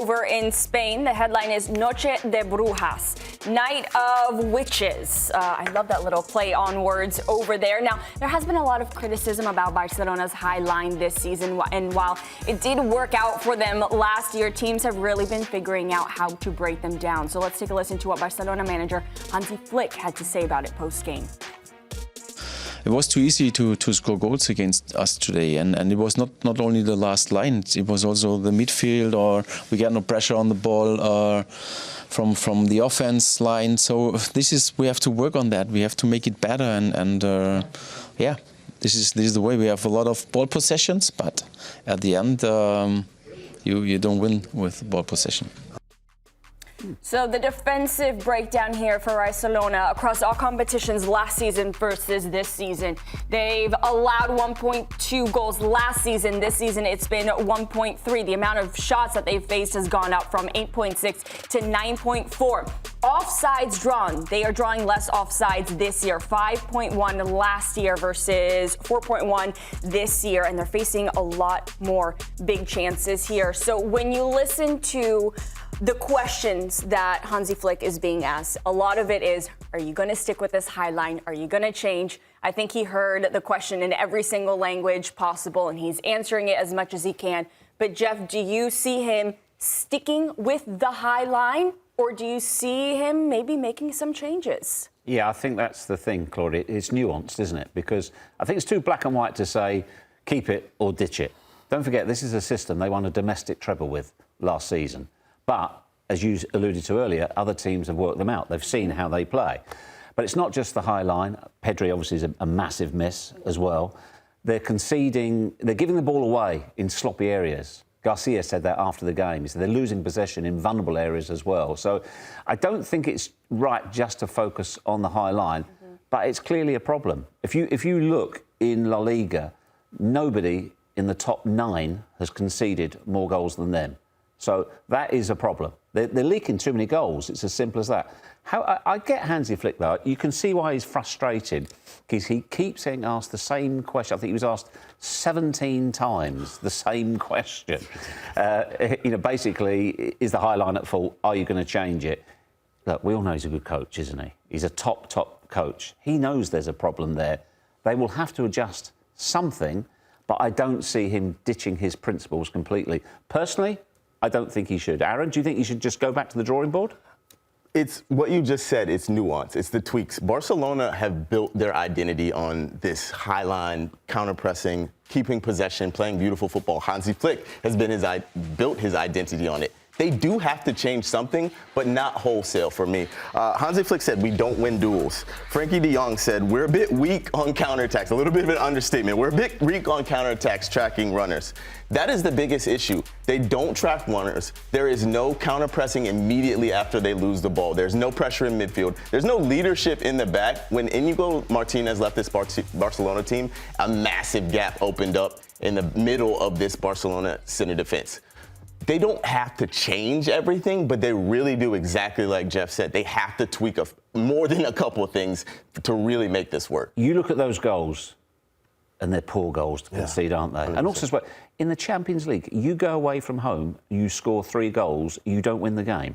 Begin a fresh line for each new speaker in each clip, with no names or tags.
over in Spain. The headline is Noche de Brujas, Night of Witches. I love that little play on words over there. Now, there has been a lot of criticism about Barcelona's high line this season, and while it did work out for them last year, teams have really been figuring out how to break them down. So let's take a listen to what Barcelona manager Hansi Flick had to say about it post-game.
It was too easy to score goals against us today, and it was not only the last line, it was also the midfield, or we get no pressure on the ball from the offense line. So we have to work on that. We have to make it better, and yeah, this is the way. We have a lot of ball possessions, but at the end you don't win with ball possession.
So the defensive breakdown here for Barcelona across all competitions last season versus this season. They've allowed 1.2 goals last season. This season it's been 1.3. The amount of shots that they've faced has gone up from 8.6 to 9.4. Offsides drawn. They are drawing less offsides this year. 5.1 last year versus 4.1 this year. And they're facing a lot more big chances here. So when you listen to the questions that Hansi Flick is being asked, a lot of it is, are you going to stick with this high line? Are you going to change? I think he heard the question in every single language possible, and he's answering it as much as he can. But, Geoff, do you see him sticking with the high line, or do you see him maybe making some changes?
Yeah, I think that's the thing, Claudia. It's nuanced, isn't it? Because I think it's too black and white to say keep it or ditch it. Don't forget, this is a system they won a domestic treble with last season. But, as you alluded to earlier, other teams have worked them out. They've seen how they play. But it's not just the high line. Pedri obviously is a massive miss as well. They're conceding, they're giving the ball away in sloppy areas. Garcia said that after the game. He said they're losing possession in vulnerable areas as well. So I don't think it's right just to focus on the high line, but it's clearly a problem. If you look in La Liga, nobody in the top 9 has conceded more goals than them. So that is a problem. They're leaking too many goals. It's as simple as that. I get Hansi Flick, though. You can see why he's frustrated, because he keeps getting asked the same question. I think he was asked 17 times the same question. Basically, is the high line at fault? Are you going to change it? Look, we all know he's a good coach, isn't he? He's a top coach. He knows there's a problem there. They will have to adjust something, but I don't see him ditching his principles completely. Personally, I don't think he should. Aaron, do you think he should just go back to the drawing board?
It's what you just said. It's nuance. It's the tweaks. Barcelona have built their identity on this high line, counter-pressing, keeping possession, playing beautiful football. Hansi Flick has built his identity on it. They do have to change something, but not wholesale for me. Hansi Flick said we don't win duels. Frankie de Jong said we're a bit weak on counterattacks. A little bit of an understatement. We're a bit weak on counterattacks, tracking runners. That is the biggest issue. They don't track runners. There is no counter-pressing immediately after they lose the ball. There's no pressure in midfield. There's no leadership in the back. When Inigo Martinez left this Barcelona team, a massive gap opened up in the middle of this Barcelona center defense. They don't have to change everything, but they really do exactly like Geoff said. They have to tweak more than a couple of things to really make this work.
You look at those goals, and they're poor goals to concede, aren't they? 100%. And also, in the Champions League, you go away from home, you score 3 goals, you don't win the game.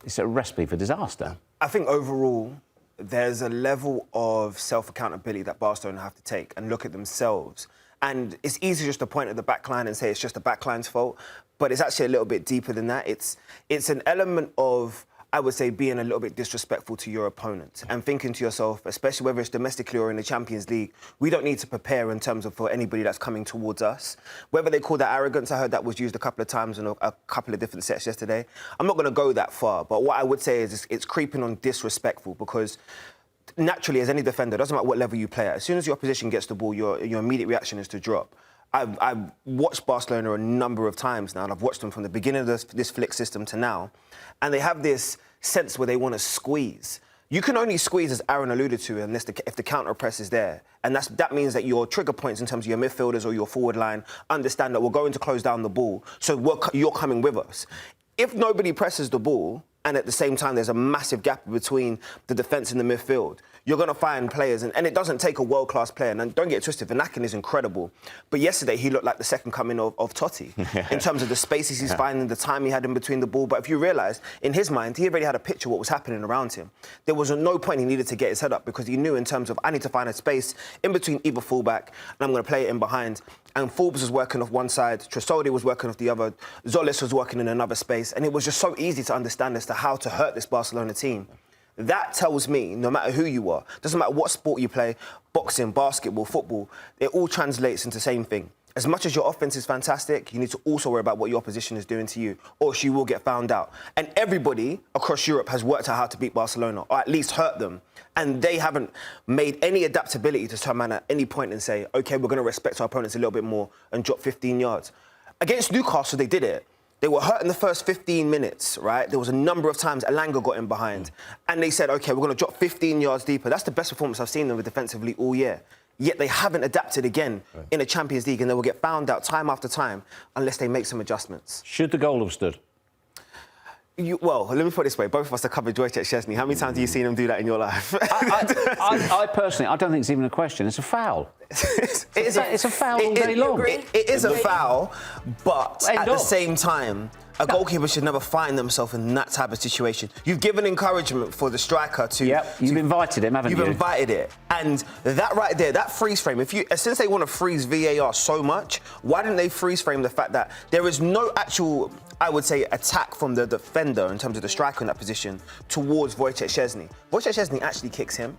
It's a recipe for disaster.
I think overall, there's a level of self-accountability that Barcelona have to take and look at themselves. And it's easy just to point at the back line and say it's just the back line's fault, but it's actually a little bit deeper than that. It's an element of, I would say, being a little bit disrespectful to your opponent and thinking to yourself, especially whether it's domestically or in the Champions League, we don't need to prepare in terms of for anybody that's coming towards us. Whether they call that arrogance, I heard that was used a couple of times in a couple of different sets yesterday. I'm not going to go that far, but what I would say is it's creeping on disrespectful, because naturally, as any defender, it doesn't matter what level you play at, as soon as your opposition gets the ball, your immediate reaction is to drop. I've watched Barcelona a number of times now, and I've watched them from the beginning of this Flick system to now, and they have this sense where they want to squeeze. You can only squeeze, as Aaron alluded to, unless if the counter press is there. And that means that your trigger points in terms of your midfielders or your forward line understand that we're going to close down the ball, so you're coming with us. If nobody presses the ball, and at the same time, there's a massive gap between the defence and the midfield. You're going to find players, and it doesn't take a world-class player. And don't get it twisted, Vanaken is incredible. But yesterday, he looked like the second coming of Totti in terms of the spaces he's finding, the time he had in between the ball. But if you realise, in his mind, he already had a picture of what was happening around him. There was no point he needed to get his head up because he knew in terms of, I need to find a space in between either fullback, and I'm going to play it in behind. And Forbes was working off one side, Trossardi was working off the other, Zolis was working in another space, and it was just so easy to understand as to how to hurt this Barcelona team. That tells me, no matter who you are, doesn't matter what sport you play, boxing, basketball, football, it all translates into the same thing. As much as your offense is fantastic, you need to also worry about what your opposition is doing to you, or else you will get found out. And everybody across Europe has worked out how to beat Barcelona, or at least hurt them. And they haven't made any adaptability to turn around at any point and say, OK, we're going to respect our opponents a little bit more and drop 15 yards. Against Newcastle, they did it. They were hurt in the first 15 minutes, right? There was a number of times Elanga got in behind. And they said, OK, we're going to drop 15 yards deeper. That's the best performance I've seen them with defensively all year. Yet they haven't adapted again in a Champions League, and they will get found out time after time unless they make some adjustments.
Should the goal have stood?
Well, let me put it this way. Both of us have covered Wojciech Szczęsny. How many times have you seen him do that in your life?
I personally, I don't think it's even a question. It's a foul. It's a foul all day long.
It is a foul, but at the same time, a goalkeeper should never find themselves in that type of situation. You've given encouragement for the striker to...
Yep, you've invited him, haven't you?
You've invited it. And that right there, that freeze frame, since they want to freeze VAR so much, why didn't they freeze frame the fact that there is no actual, I would say, attack from the defender in terms of the striker in that position towards Wojciech Szczęsny? Wojciech Szczęsny actually kicks him.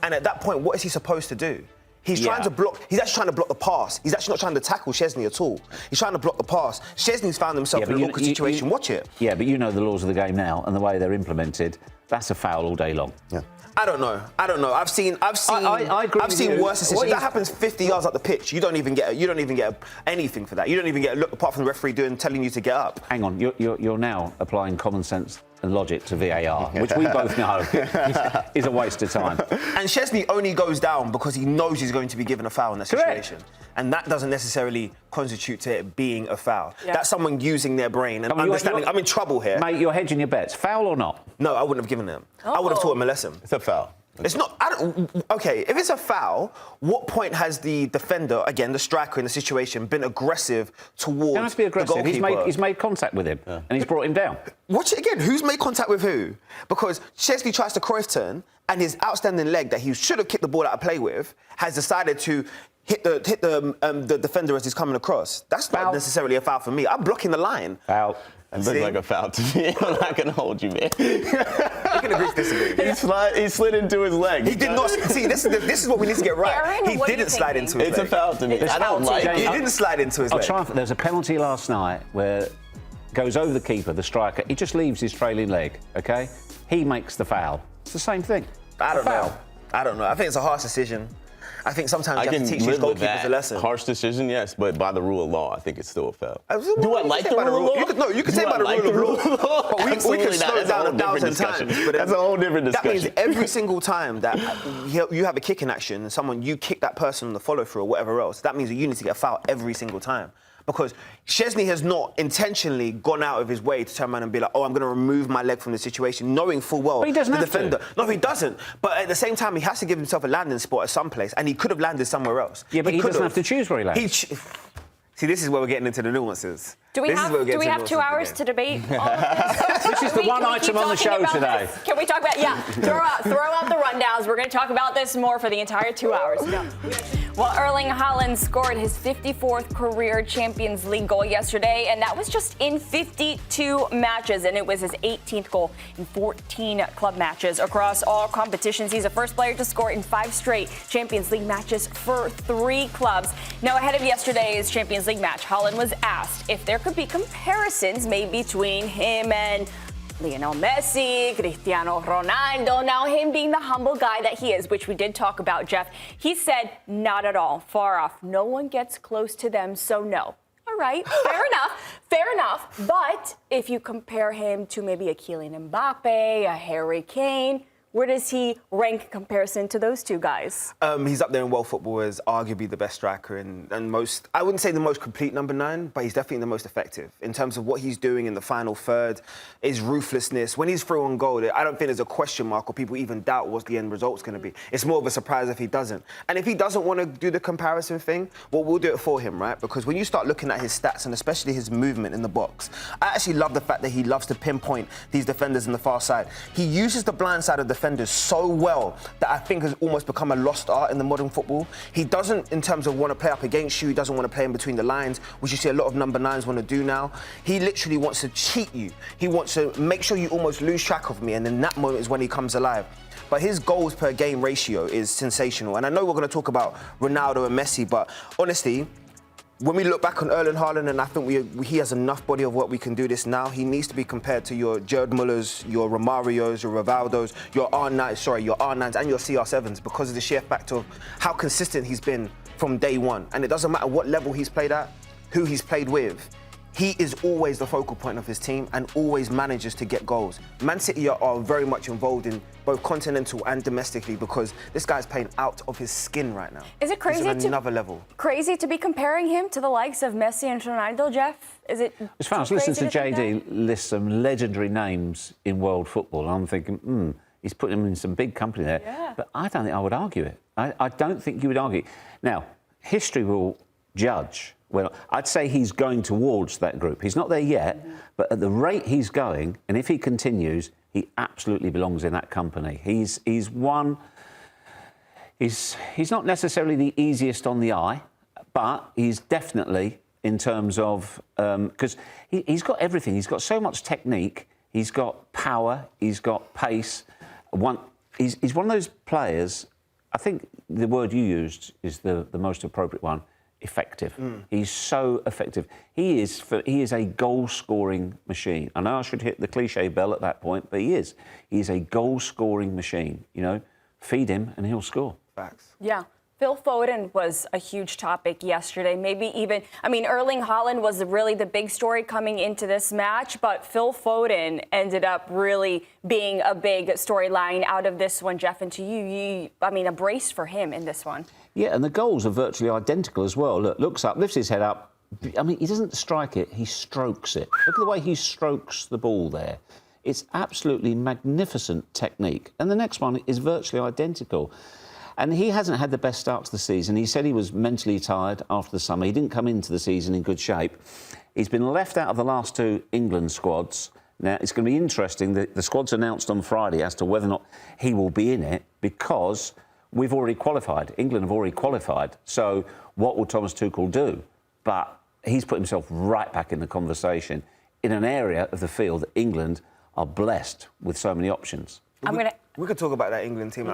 And at that point, what is he supposed to do? He's trying to block. He's actually trying to block the pass. He's actually not trying to tackle Szczęsny at all. He's trying to block the pass. Szczęsny's found himself in an awkward situation. Watch it.
Yeah, but you know the laws of the game now and the way they're implemented. That's a foul all day long.
Yeah.
I don't know. I've seen worse decisions. That happens 50 yards up the pitch. You don't even get anything for that. You don't even get a look apart from the referee telling you to get up.
Hang on, you're now applying common sense and logic to VAR, which we both know is a waste of time.
And Szczęsny only goes down because he knows he's going to be given a foul in that situation.
Correct.
And that doesn't necessarily constitute to it being a foul. Yeah. That's someone using their brain and
Come on,
understanding, I'm in trouble here.
Mate, you're hedging your bets. Foul or not?
No, I wouldn't have given them. I would have taught him a lesson.
It's a foul.
It's not. OK, if it's a foul, what point has the defender, again, the striker in the situation, been aggressive towards
He has to be aggressive.
the goalkeeper?
He's made contact with him and he's brought him down.
Watch it again. Who's made contact with who? Because Szczęsny tries to Cruyff turn, and his outstanding leg that he should have kicked the ball out of play with has decided to hit the defender as he's coming across. That's not necessarily a foul for me. I'm blocking the line.
Foul.
It looked like a foul to me. I'm not going to hold you, man.
We can agree to disagree.
He slid into his leg.
He did not. See, this is what we need to get right.
Aaron,
he didn't slide into his leg.
It's a foul to me. I don't like it.
He didn't slide into his leg.
There's a penalty last night where goes over the keeper, the striker. He just leaves his trailing leg, OK? He makes the foul. It's the same thing.
I don't know. I think it's a harsh decision. I think sometimes you have to teach these goalkeepers a lesson.
Harsh decision, yes, but by the rule of law, I think it's still a foul.
Do I like the rule of law? You could say by the rule of law. But we can slow it down 1,000 times.
That's a whole different discussion.
That means every single time that you have a kicking action and you kick that person on the follow-through or whatever else, that means that you need to get a foul every single time. Because Szczęsny has not intentionally gone out of his way to turn around and be like, I'm going to remove my leg from the situation, knowing full well
the defender.
No, he doesn't. But at the same time, he has to give himself a landing spot at some place, and he could have landed somewhere else.
Yeah, but he doesn't have to choose where he lands.
See, this is where we're getting into the nuances.
Do we have 2 hours to debate all of this?
This is the one item on the show today.
Can we talk about, throw out the rundowns. We're going to talk about this more for the entire 2 hours. Well, Erling Haaland scored his 54th career Champions League goal yesterday, and that was just in 52 matches, and it was his 18th goal in 14 club matches across all competitions. He's the first player to score in 5 straight Champions League matches for 3 clubs. Now, ahead of yesterday's Champions League match, Haaland was asked if there could be comparisons made between him and Lionel Messi, Cristiano Ronaldo. Now, him being the humble guy that he is, which we did talk about, Geoff, he said, not at all, far off. No one gets close to them, so no. All right, fair enough. But if you compare him to maybe a Kylian Mbappe, a Harry Kane, Where does he rank in comparison to those two guys?
He's up there in world football as arguably the best striker and most, I wouldn't say the most complete number 9, but he's definitely the most effective in terms of what he's doing in the final third, his ruthlessness. When he's through on goal, I don't think there's a question mark or people even doubt what the end result's going to be. It's more of a surprise if he doesn't. And if he doesn't want to do the comparison thing, well, we'll do it for him, right? Because when you start looking at his stats and especially his movement in the box, I actually love the fact that he loves to pinpoint these defenders in the far side. He uses the blind side of defenders so well that I think has almost become a lost art in the modern football. He doesn't, in terms of want to play up against you, he doesn't want to play in between the lines, which you see a lot of number 9s want to do now. He literally wants to cheat you. He wants to make sure you almost lose track of me, and in that moment is when he comes alive. But his goals per game ratio is sensational. And I know we're going to talk about Ronaldo and Messi, but honestly, when we look back on Erling Haaland, and I think he has enough body of work, we can do this now. He needs to be compared to your Gerd Müllers, your Romarios, your Rivaldos, your R9s and your CR7s because of the sheer fact of how consistent he's been from day one. And it doesn't matter what level he's played at, who he's played with. He is always the focal point of his team and always manages to get goals. Man City are very much involved in both continental and domestically because this guy's playing out of his skin right now.
Is it crazy
He's on another level?
Crazy to be comparing him to the likes of Messi and Ronaldo, Jeff? Is it?
As far as listening to JayDee list some legendary names in world football, and I'm thinking, he's putting him in some big company there.
Yeah.
But I don't think I would argue it. I don't think you would argue. Now, history will judge. Well, I'd say he's going towards that group. He's not there yet, but at the rate he's going, and if he continues, he absolutely belongs in that company. He's not necessarily the easiest on the eye, but he's definitely in terms of because he's got everything. He's got so much technique. He's got power. He's got pace. He's one of those players. I think the word you used is the most appropriate one. Effective. He's so effective. He is a goal-scoring machine. I know I should hit the cliche bell at that point, but he is. He's a goal-scoring machine. You know, feed him and he'll score.
Facts.
Yeah. Phil Foden was a huge topic yesterday. Maybe even, Erling Haaland was really the big story coming into this match, but Phil Foden ended up really being a big storyline out of this one, Jeff. And to you, a brace for him in this one.
Yeah, and the goals are virtually identical as well. Looks up, lifts his head up. He doesn't strike it, he strokes it. Look at the way he strokes the ball there. It's absolutely magnificent technique. And the next one is virtually identical. And he hasn't had the best start to the season. He said he was mentally tired after the summer. He didn't come into the season in good shape. He's been left out of the last 2 England squads. Now, it's going to be interesting. The squad's announced on Friday as to whether or not he will be in it because we've already qualified. England have already qualified. So what will Thomas Tuchel do? But he's put himself right back in the conversation in an area of the field that England are blessed with so many options.
We could talk about that England team.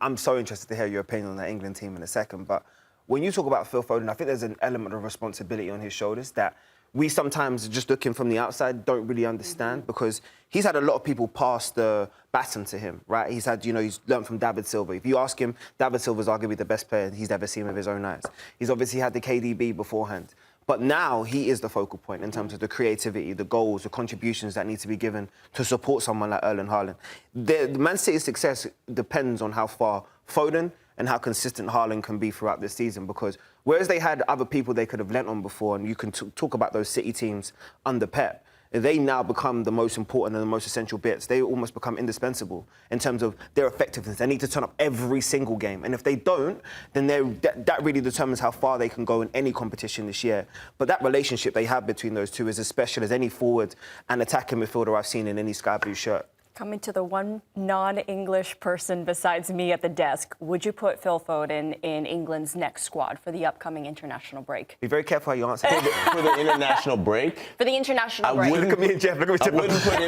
I'm so interested to hear your opinion on that England team in a second. But when you talk about Phil Foden, I think there's an element of responsibility on his shoulders that we sometimes, just looking from the outside, don't really understand because he's had a lot of people pass the baton to him, right? He's had, he's learned from David Silva. If you ask him, David Silva's arguably the best player he's ever seen with his own eyes. He's obviously had the KDB beforehand. But now he is the focal point in terms of the creativity, the goals, the contributions that need to be given to support someone like Erling Haaland. The Man City's success depends on how far Foden and how consistent Haaland can be throughout this season because whereas they had other people they could have lent on before, and you can talk about those City teams under Pep, they now become the most important and the most essential bits. They almost become indispensable in terms of their effectiveness. They need to turn up every single game. And if they don't, then that really determines how far they can go in any competition this year. But that relationship they have between those two is as special as any forward and attacking midfielder I've seen in any sky blue shirt.
Coming to the one non-English person besides me at the desk, would you put Phil Foden in England's next squad for the upcoming international break?
Be very careful how you answer.
For the international break?
For the international break.
Look at me and Jeff. Look at me.
I wouldn't put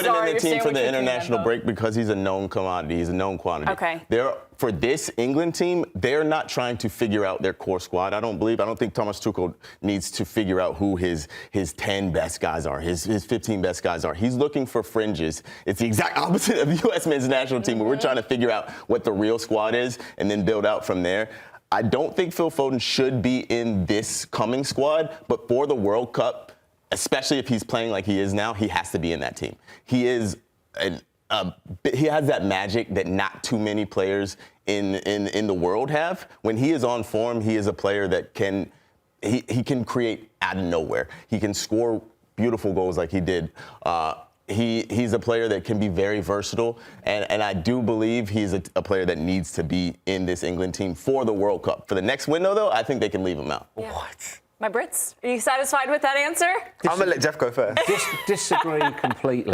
him in the team for the international break because he's a known commodity. He's a known quantity.
Okay.
For this England team, they're not trying to figure out their core squad. I don't think Thomas Tuchel needs to figure out who his 10 best guys are, his 15 best guys are. He's looking for fringes. It's the exact opposite of the U.S. men's national team where we're trying to figure out what the real squad is and then build out from there. I don't think Phil Foden should be in this coming squad, but for the World Cup, especially if he's playing like he is now, he has to be in that team. He is an he has that magic that not too many players in the world have. When he is on form, he is a player that can create out of nowhere. He can score beautiful goals like he did. He's a player that can be very versatile, and I do believe he's a player that needs to be in this England team for the World Cup. For the next window, though, I think they can leave him out.
Yeah. What? My Brits, are you satisfied with that answer?
I'm gonna let Geoff go first.
Disagree completely.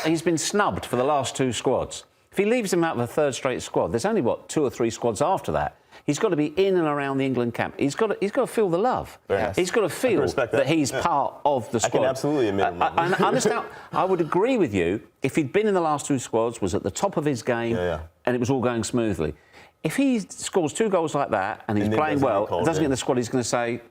He's been snubbed for the last 2 squads. If he leaves him out of a third straight squad, there's only 2 or 3 squads after that. He's got to be in and around the England camp. He's got to feel the love.
Yes.
He's got to feel that he's part of the squad.
I can absolutely admit him.
I understand. I would agree with you if he'd been in the last 2 squads, was at the top of his game, and it was all going smoothly. If he scores 2 goals like that and he's playing well, doesn't get in the squad, he's going to say,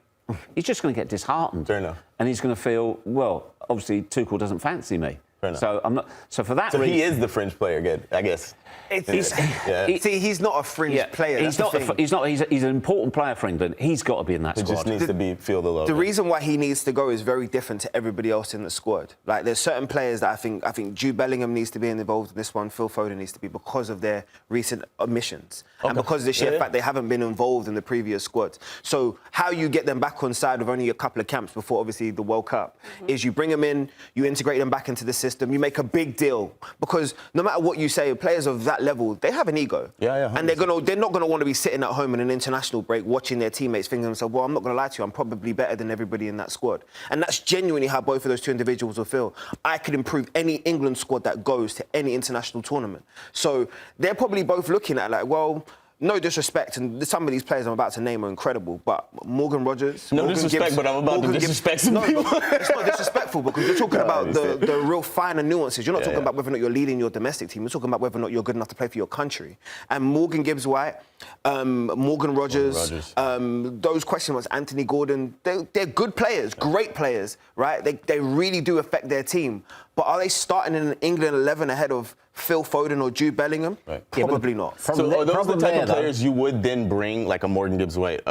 he's just going to get disheartened.
Fair enough.
And he's going to feel, well, obviously Tuchel doesn't fancy me. So I'm not. So for that reason,
he is the fringe player again, I guess.
He's not a fringe player.
He's not. He's an important player for England. He's got to be in that squad.
He just needs to feel the love.
The reason why he needs to go is very different to everybody else in the squad. Like there's certain players that I think Jude Bellingham needs to be involved in this one. Phil Foden needs to be because of their recent omissions and because of the sheer fact they haven't been involved in the previous squads. So how you get them back on side with only a couple of camps before obviously the World Cup is you bring them in, you integrate them back into the system. You make a big deal because no matter what you say, players of that level, they have an ego. And they're not gonna want to be sitting at home in an international break watching their teammates thinking to themselves, well, I'm not gonna lie to you, I'm probably better than everybody in that squad. And that's genuinely how both of those 2 individuals will feel. I could improve any England squad that goes to any international tournament. So they're probably both looking at like, well, no disrespect, and some of these players I'm about to name are incredible, but Morgan Rogers...
No disrespect, but I'm about to disrespect some people.
No, it's not disrespectful because you're talking about the real finer nuances. You're not talking about whether or not you're leading your domestic team. You're talking about whether or not you're good enough to play for your country. And Morgan Gibbs-White, Morgan Rogers. Those question marks, Anthony Gordon, they're good players, great players, right? They really do affect their team. But are they starting in an England 11 ahead of Phil Foden or Jude Bellingham? Probably not.
So are those the type of players you would then bring, like a Morgan Gibbs-White,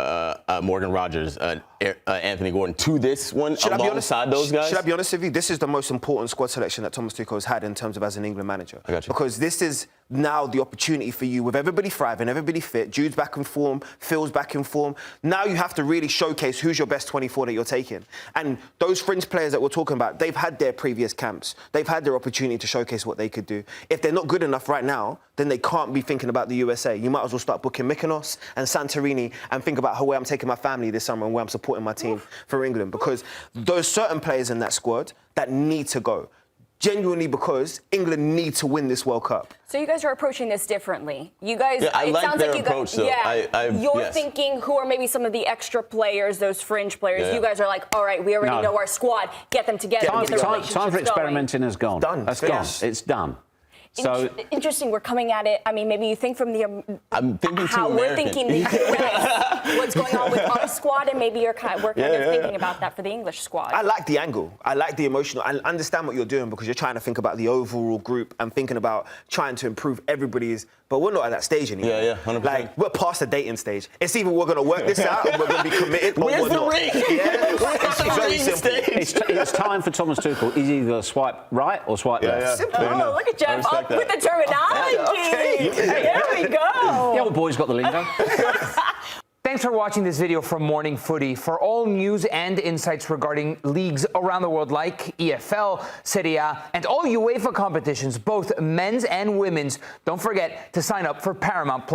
Morgan Rogers, Anthony Gordon, to this one alongside those guys?
Should I be honest with you? This is the most important squad selection that Thomas Tuchel has had in terms of as an England manager.
I got you.
Because this is now the opportunity for you with everybody thriving, everybody fit, Jude's back in form, Phil's back in form. Now you have to really showcase who's your best 24 that you're taking. And those fringe players that we're talking about, they've had their previous camps. They've had their opportunity to showcase what they could do. If they're not good enough right now, then they can't be thinking about the USA. You might as well start booking Mykonos and Santorini and think about where I'm taking my family this summer and where I'm supporting my team for England. Because there's certain players in that squad that need to go. Genuinely because England need to win this World Cup.
So you guys are approaching this differently. You guys,
I
it
like
sounds
their
like you
approach,
guys,
though.
You're thinking who are maybe some of the extra players, those fringe players. You guys are like, all right, we already know our squad. Get them together.
Time
Time
for experimenting has gone.
Done.
That's gone. It's done. So
interesting. We're coming at it. I mean, maybe you think from the
I'm thinking
how we're thinking the US, what's going on with our squad, and maybe we're kind of thinking about that for the English squad.
I like the angle. I like the emotional. I understand what you're doing because you're trying to think about the overall group and thinking about trying to improve everybody's. But we're not at that stage anymore.
100%.
Like we're past the dating stage. It's either we're going to work this out and we're going to be committed, or
Where's
we're
the
not.
ring?
It's very simple.
it's time for Thomas Tuchel. He's either swipe right or swipe left.
Simple.
Oh, look at Geoff up with the terminology. There we go.
The old boy's got the lingo.
Thanks for watching this video from Morning Footy. For all news and insights regarding leagues around the world like EFL, Serie A, and all UEFA competitions, both men's and women's, don't forget to sign up for Paramount+.